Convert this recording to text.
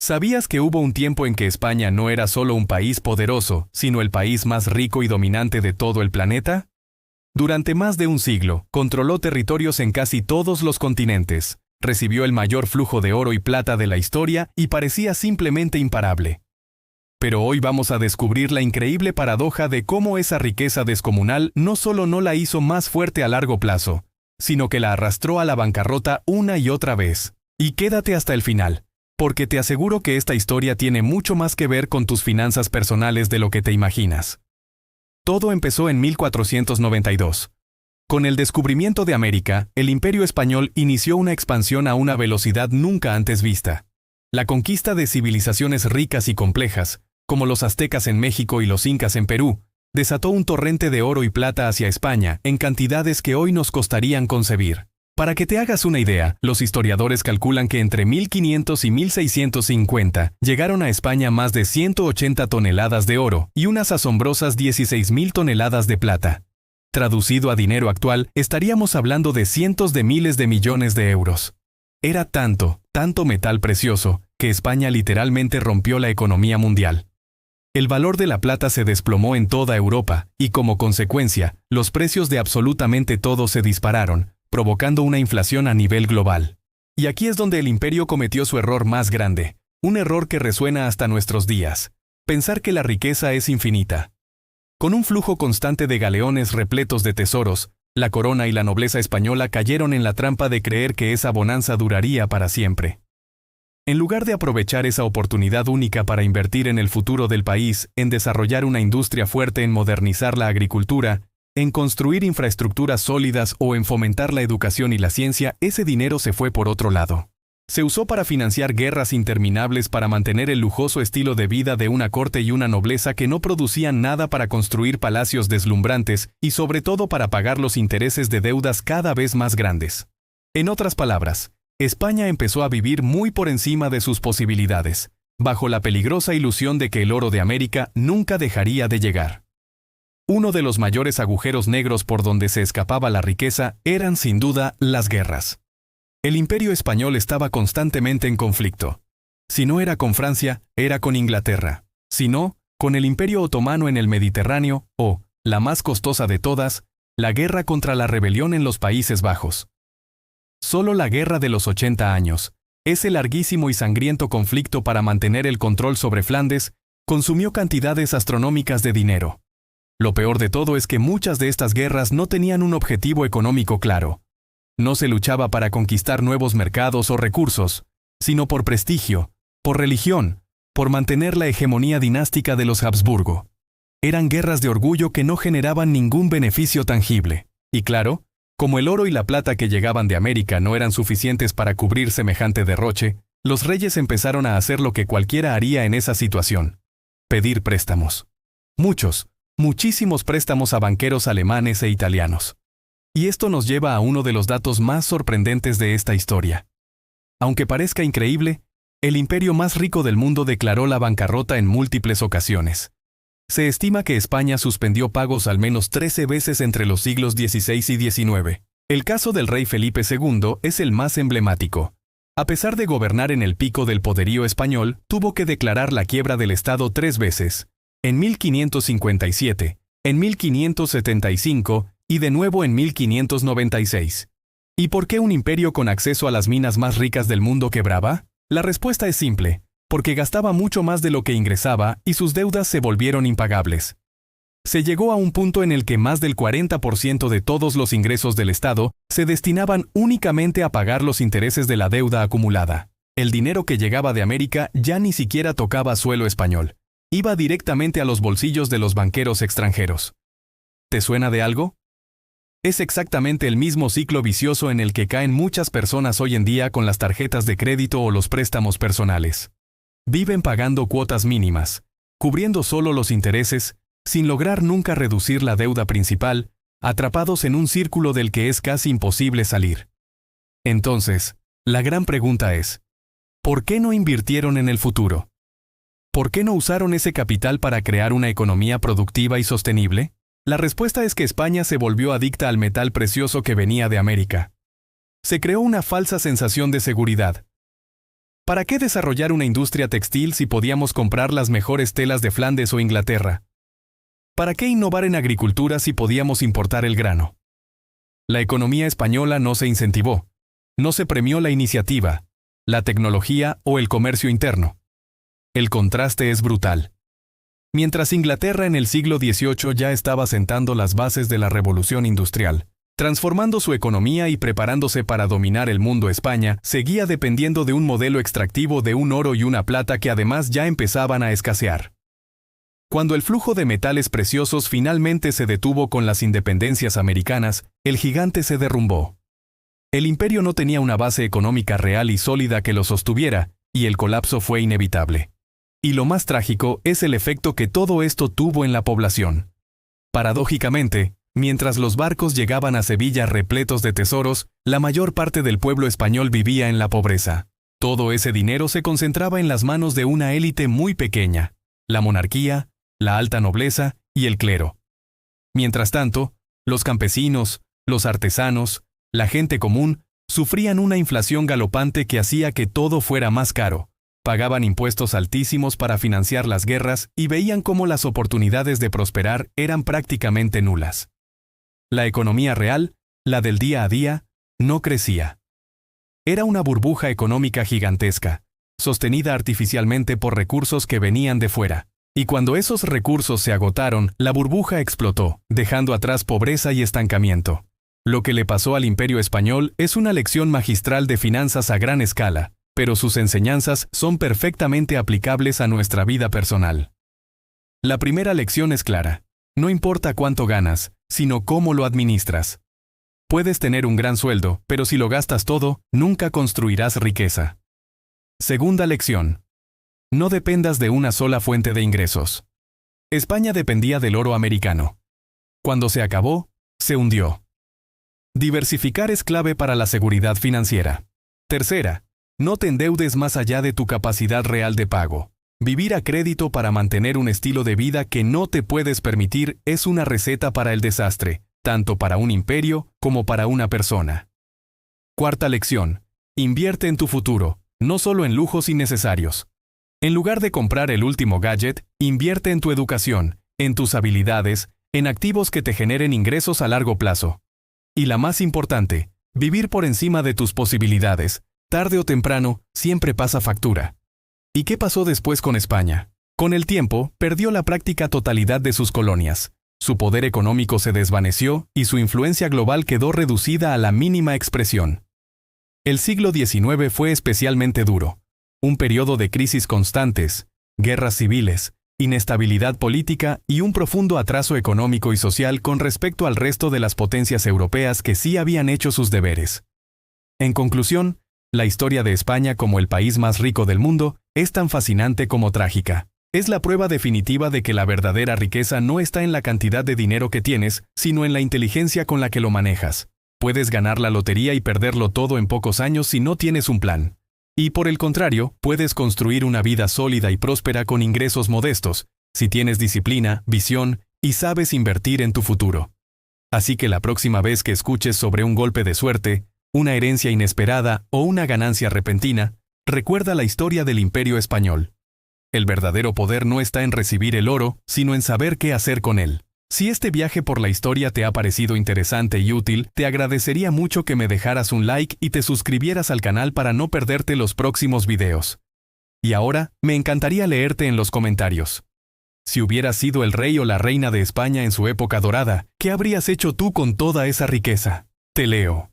¿Sabías que hubo un tiempo en que España no era solo un país poderoso, sino el país más rico y dominante de todo el planeta? Durante más de un siglo, controló territorios en casi todos los continentes, recibió el mayor flujo de oro y plata de la historia y parecía simplemente imparable. Pero hoy vamos a descubrir la increíble paradoja de cómo esa riqueza descomunal no solo no la hizo más fuerte a largo plazo, sino que la arrastró a la bancarrota una y otra vez. Y quédate hasta el final, porque te aseguro que esta historia tiene mucho más que ver con tus finanzas personales de lo que te imaginas. Todo empezó en 1492. Con el descubrimiento de América, el Imperio Español inició una expansión a una velocidad nunca antes vista. La conquista de civilizaciones ricas y complejas, como los aztecas en México y los incas en Perú, desató un torrente de oro y plata hacia España en cantidades que hoy nos costarían concebir. Para que te hagas una idea, los historiadores calculan que entre 1500 y 1650 llegaron a España más de 180 toneladas de oro y unas asombrosas 16.000 toneladas de plata. Traducido a dinero actual, estaríamos hablando de cientos de miles de millones de euros. Era tanto metal precioso, que España literalmente rompió la economía mundial. El valor de la plata se desplomó en toda Europa, y como consecuencia, los precios de absolutamente todo se dispararon, provocando una inflación a nivel global. Y aquí es donde el imperio cometió su error más grande, un error que resuena hasta nuestros días: pensar que la riqueza es infinita. Con un flujo constante de galeones repletos de tesoros, la corona y la nobleza española cayeron en la trampa de creer que esa bonanza duraría para siempre. En lugar de aprovechar esa oportunidad única para invertir en el futuro del país, en desarrollar una industria fuerte, en modernizar la agricultura, en construir infraestructuras sólidas o en fomentar la educación y la ciencia, ese dinero se fue por otro lado. Se usó para financiar guerras interminables, para mantener el lujoso estilo de vida de una corte y una nobleza que no producían nada, para construir palacios deslumbrantes y sobre todo para pagar los intereses de deudas cada vez más grandes. En otras palabras, España empezó a vivir muy por encima de sus posibilidades, bajo la peligrosa ilusión de que el oro de América nunca dejaría de llegar. Uno de los mayores agujeros negros por donde se escapaba la riqueza eran sin duda las guerras. El Imperio Español estaba constantemente en conflicto. Si no era con Francia, era con Inglaterra. Si no, con el Imperio Otomano en el Mediterráneo o, la más costosa de todas, la guerra contra la rebelión en los Países Bajos. Solo la Guerra de los 80 años, ese larguísimo y sangriento conflicto para mantener el control sobre Flandes, consumió cantidades astronómicas de dinero. Lo peor de todo es que muchas de estas guerras no tenían un objetivo económico claro. No se luchaba para conquistar nuevos mercados o recursos, sino por prestigio, por religión, por mantener la hegemonía dinástica de los Habsburgo. Eran guerras de orgullo que no generaban ningún beneficio tangible. Y claro, como el oro y la plata que llegaban de América no eran suficientes para cubrir semejante derroche, los reyes empezaron a hacer lo que cualquiera haría en esa situación: pedir préstamos. Muchísimos préstamos a banqueros alemanes e italianos. Y esto nos lleva a uno de los datos más sorprendentes de esta historia. Aunque parezca increíble, el imperio más rico del mundo declaró la bancarrota en múltiples ocasiones. Se estima que España suspendió pagos al menos 13 veces entre los siglos XVI y XIX. El caso del rey Felipe II es el más emblemático. A pesar de gobernar en el pico del poderío español, tuvo que declarar la quiebra del Estado 3 veces, en 1557, en 1575 y de nuevo en 1596. ¿Y por qué un imperio con acceso a las minas más ricas del mundo quebraba? La respuesta es simple: porque gastaba mucho más de lo que ingresaba y sus deudas se volvieron impagables. Se llegó a un punto en el que más del 40% de todos los ingresos del Estado se destinaban únicamente a pagar los intereses de la deuda acumulada. El dinero que llegaba de América ya ni siquiera tocaba suelo español. Iba directamente a los bolsillos de los banqueros extranjeros. ¿Te suena de algo? Es exactamente el mismo ciclo vicioso en el que caen muchas personas hoy en día con las tarjetas de crédito o los préstamos personales. Viven pagando cuotas mínimas, cubriendo solo los intereses, sin lograr nunca reducir la deuda principal, atrapados en un círculo del que es casi imposible salir. Entonces, la gran pregunta es: ¿por qué no invirtieron en el futuro? ¿Por qué no usaron ese capital para crear una economía productiva y sostenible? La respuesta es que España se volvió adicta al metal precioso que venía de América. Se creó una falsa sensación de seguridad. ¿Para qué desarrollar una industria textil si podíamos comprar las mejores telas de Flandes o Inglaterra? ¿Para qué innovar en agricultura si podíamos importar el grano? La economía española no se incentivó, no se premió la iniciativa, la tecnología o el comercio interno. El contraste es brutal. Mientras Inglaterra en el siglo XVIII ya estaba sentando las bases de la revolución industrial, transformando su economía y preparándose para dominar el mundo, España seguía dependiendo de un modelo extractivo de un oro y una plata que además ya empezaban a escasear. Cuando el flujo de metales preciosos finalmente se detuvo con las independencias americanas, el gigante se derrumbó. El imperio no tenía una base económica real y sólida que lo sostuviera, y el colapso fue inevitable. Y lo más trágico es el efecto que todo esto tuvo en la población. Paradójicamente, mientras los barcos llegaban a Sevilla repletos de tesoros, la mayor parte del pueblo español vivía en la pobreza. Todo ese dinero se concentraba en las manos de una élite muy pequeña, la monarquía, la alta nobleza y el clero. Mientras tanto, los campesinos, los artesanos, la gente común, sufrían una inflación galopante que hacía que todo fuera más caro. Pagaban impuestos altísimos para financiar las guerras y veían cómo las oportunidades de prosperar eran prácticamente nulas. La economía real, la del día a día, no crecía. Era una burbuja económica gigantesca, sostenida artificialmente por recursos que venían de fuera. Y cuando esos recursos se agotaron, la burbuja explotó, dejando atrás pobreza y estancamiento. Lo que le pasó al Imperio Español es una lección magistral de finanzas a gran escala, pero sus enseñanzas son perfectamente aplicables a nuestra vida personal. La primera lección es clara. No importa cuánto ganas, sino cómo lo administras. Puedes tener un gran sueldo, pero si lo gastas todo, nunca construirás riqueza. Segunda lección. No dependas de una sola fuente de ingresos. España dependía del oro americano. Cuando se acabó, se hundió. Diversificar es clave para la seguridad financiera. Tercera. No te endeudes más allá de tu capacidad real de pago. Vivir a crédito para mantener un estilo de vida que no te puedes permitir es una receta para el desastre, tanto para un imperio como para una persona. Cuarta lección. Invierte en tu futuro, no solo en lujos innecesarios. En lugar de comprar el último gadget, invierte en tu educación, en tus habilidades, en activos que te generen ingresos a largo plazo. Y la más importante, vivir por encima de tus posibilidades. Tarde o temprano, siempre pasa factura. ¿Y qué pasó después con España? Con el tiempo, perdió la práctica totalidad de sus colonias. Su poder económico se desvaneció y su influencia global quedó reducida a la mínima expresión. El siglo XIX fue especialmente duro. Un periodo de crisis constantes, guerras civiles, inestabilidad política y un profundo atraso económico y social con respecto al resto de las potencias europeas que sí habían hecho sus deberes. En conclusión, la historia de España como el país más rico del mundo es tan fascinante como trágica. Es la prueba definitiva de que la verdadera riqueza no está en la cantidad de dinero que tienes, sino en la inteligencia con la que lo manejas. Puedes ganar la lotería y perderlo todo en pocos años si no tienes un plan. Y por el contrario, puedes construir una vida sólida y próspera con ingresos modestos, si tienes disciplina, visión y sabes invertir en tu futuro. Así que la próxima vez que escuches sobre un golpe de suerte, una herencia inesperada o una ganancia repentina, recuerda la historia del Imperio Español. El verdadero poder no está en recibir el oro, sino en saber qué hacer con él. Si este viaje por la historia te ha parecido interesante y útil, te agradecería mucho que me dejaras un like y te suscribieras al canal para no perderte los próximos videos. Y ahora, me encantaría leerte en los comentarios. Si hubieras sido el rey o la reina de España en su época dorada, ¿qué habrías hecho tú con toda esa riqueza? Te leo.